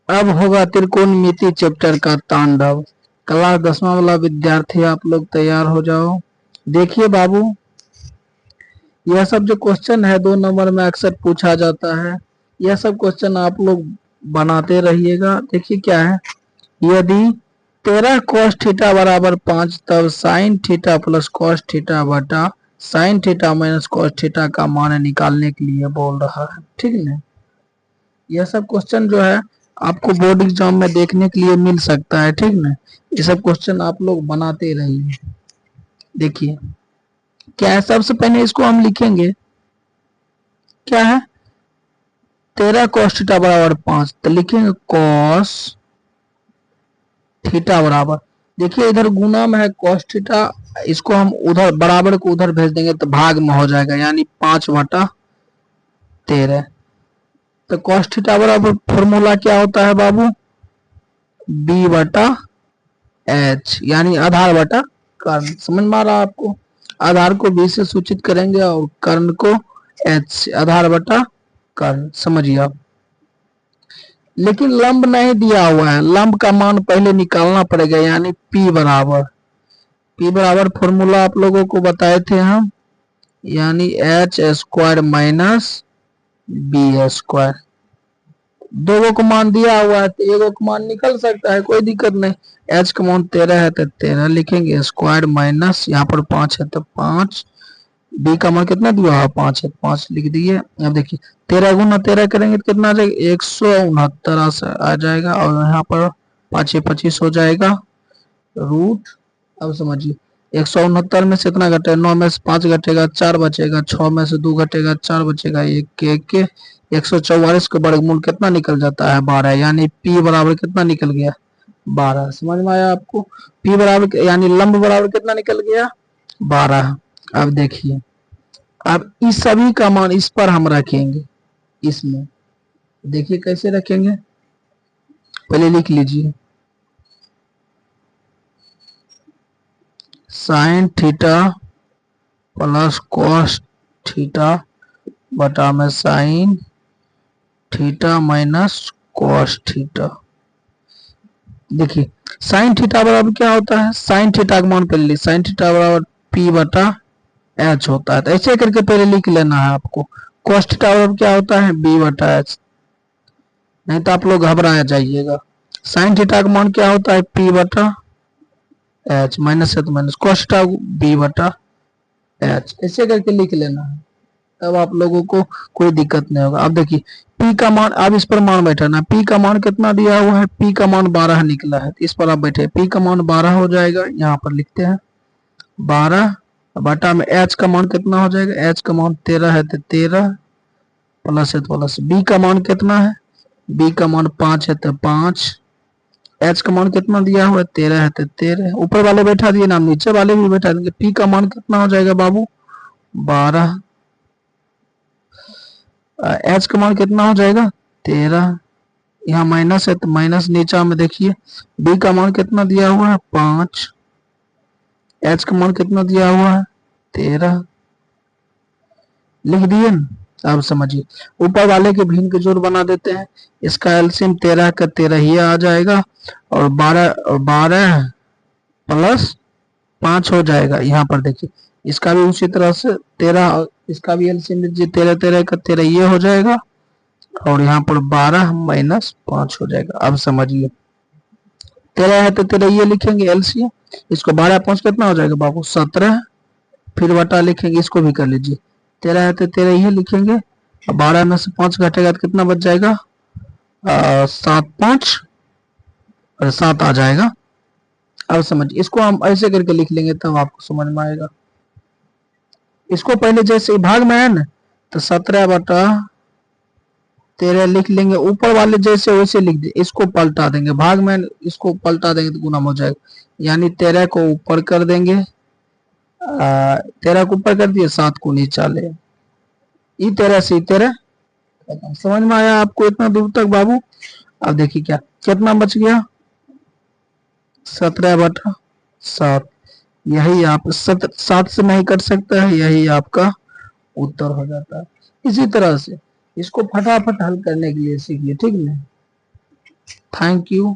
अब होगा त्रिकोणमिति चैप्टर का तांडव। क्लास 10वां वाला विद्यार्थी आप लोग तैयार हो जाओ। देखिए बाबू, यह सब जो क्वेश्चन है 2 नंबर में अक्सर पूछा जाता है, यह सब क्वेश्चन आप लोग बनाते रहिएगा। देखिए क्या है, यदि 13 cos थीटा बराबर 5 तब sin theta plus cos theta बटा sin theta minus cos theta का मान निकालने के लिए बोल रहा है। ठीक है, यह सब क्वेश्चन जो है आपको बोर्ड एग्जाम में देखने के लिए मिल सकता है। ठीक ना, ये सब क्वेश्चन आप लोग बनाते रहिए। देखिए क्या है, सबसे पहले इसको हम लिखेंगे, क्या है 13 cos थीटा बराबर 5, तो लिखेंगे cos थीटा बराबर, देखिए इधर गुना में है cos थीटा, इसको हम उधर बराबर को उधर भेज देंगे तो भाग में हो जाएगा, यानी 5/13। तो cos थीटा बराबर फॉर्मूला क्या होता है बाबू, b/h, यानी आधार बटा कर्ण। समझ में आ रहा है आपको, आधार को b से सूचित करेंगे और कर्ण को h से, आधार बटा कर्ण। समझिए आप, लेकिन लंब नहीं दिया हुआ है, लंब का मान पहले निकालना पड़ेगा, यानी p बराबर फॉर्मूला आप लोगों को बताए थे हम, यानी h² माइनस b²। दो को मान दिया हुआ है तो एगो को मान निकल सकता है, कोई दिक्कत नहीं। h का मान 13 है तो 13 लिखेंगे, स्क्वायर माइनस यहाँ पर 5 है तो 5, b का मान कितना दिया हुआ 5 है, 5 लिख दिए। अब देखिए 13 गुना 13 करेंगे तो कितना आ जाएगा, 169 आ जाएगा, और यहाँ पर 5 25 हो जाएगा रूट। अब समझिए 169 में से इतना घटेगा, 9 में से 5 घटेगा 4 बचेगा, 6 में से 2 घटेगा 4 बचेगा, 1 के 144 का वर्गमूल कितना निकल जाता है 12, यानी p बराबर कितना निकल गया 12। समझ में आया आपको, p बराबर यानी लंब बराबर कितना निकल गया 12। अब देखिए, अब इस सभी का मान इस पर हम रखेंगे, इसमें देखिए कैसे रखेंगे, पहले लिख लीजिए, sine theta plus cos theta बटा में sine theta minus cos theta. देखिए साइन थीटा बराबर क्या होता है, साइन थीटा का मान पहले ली, साइन थीटा बराबर p/h होता है, तो ऐसे करके पहले लिख लेना है आपको। कॉस थीटा बराबर क्या होता है b/h, नहीं तो आप लोग घबराया जाइएगा। साइन थीटा का मान क्या होता है p/h, माइनस है तो माइनस, कॉस थीटा b/h, ऐसे करके लिख लेना है, तब आप लोगों को कोई दिक्कत नहीं होगा। अब देखिए p का मान, अब इस पर मान बैठाना, p का मान कितना दिया हुआ है, p का मान 12 निकला है, इस पर आप बैठे, p का मान 12 हो जाएगा, यहाँ पर लिखते हैं 12 बटा में h का मान कितना हो जाएगा, h का मान 13 है तो 13 प्लस है तो प्लस, b का मान कितना है, b का मान 5 है तो 5, h का मान कितना दिया हुआ है 13 है तो 13, ऊपर वाले बैठा दिए ना, नीचे वाले भी बैठा देंगे। p का मान कितना हो जाएगा बाबू 12, h का मान कितना हो जाएगा 13, यहाँ माइनस है तो माइनस, नीचे में देखिए b का मान कितना दिया हुआ है 5, h का मान कितना दिया हुआ है 13, लिख दिए ना। अब समझिए ऊपर वाले के भिन्न के जोड़ बना देते हैं, इसका एलसीएम 13 का 13 ही आ जाएगा, और 12 प्लस 5 हो जाएगा। यहाँ पर देखिए इसका भी उसी तरह से 13, इसका भी एलसीएम लीजिए, 13 13 का 13 ये हो जाएगा, और यहाँ पर 12 माइनस 5 हो जाएगा। अब समझिए 13 है तो 13 ये लिखेंगे एलसीएम, इसको 12 5 कितना हो जाएगा बाबू 17, फिर बटा लिखेंगे, इसको भी कर लीजिए, 13 है तो 13 ये लिखेंगे, 12 में से 5 घटेगा तो कितना बच जाएगा 7 5 और 7 आ जाएगा। अब समझिए इसको हम ऐसे करके लिख लेंगे तब आपको समझ में आएगा। इसको पहले जैसे भाग में है ना तो 17/13 लिख लेंगे, ऊपर वाले जैसे वैसे लिख दे, इसको पलटा देंगे, भाग में इसको पलटा देंगे तो गुना हो जाएगा, यानी 13 को ऊपर कर देंगे, 13 को ऊपर कर दिए, 7 को नीचे ले, 13 से 13। समझ में आया आपको इतना दूर तक बाबू। अब देखिए क्या कितना बच गया 17/7, यही आप 7 से नहीं कर सकता है, यही आपका उत्तर हो जाता है। इसी तरह से इसको फटाफट हल करने के लिए सीखिए, ठीक है। Thank you.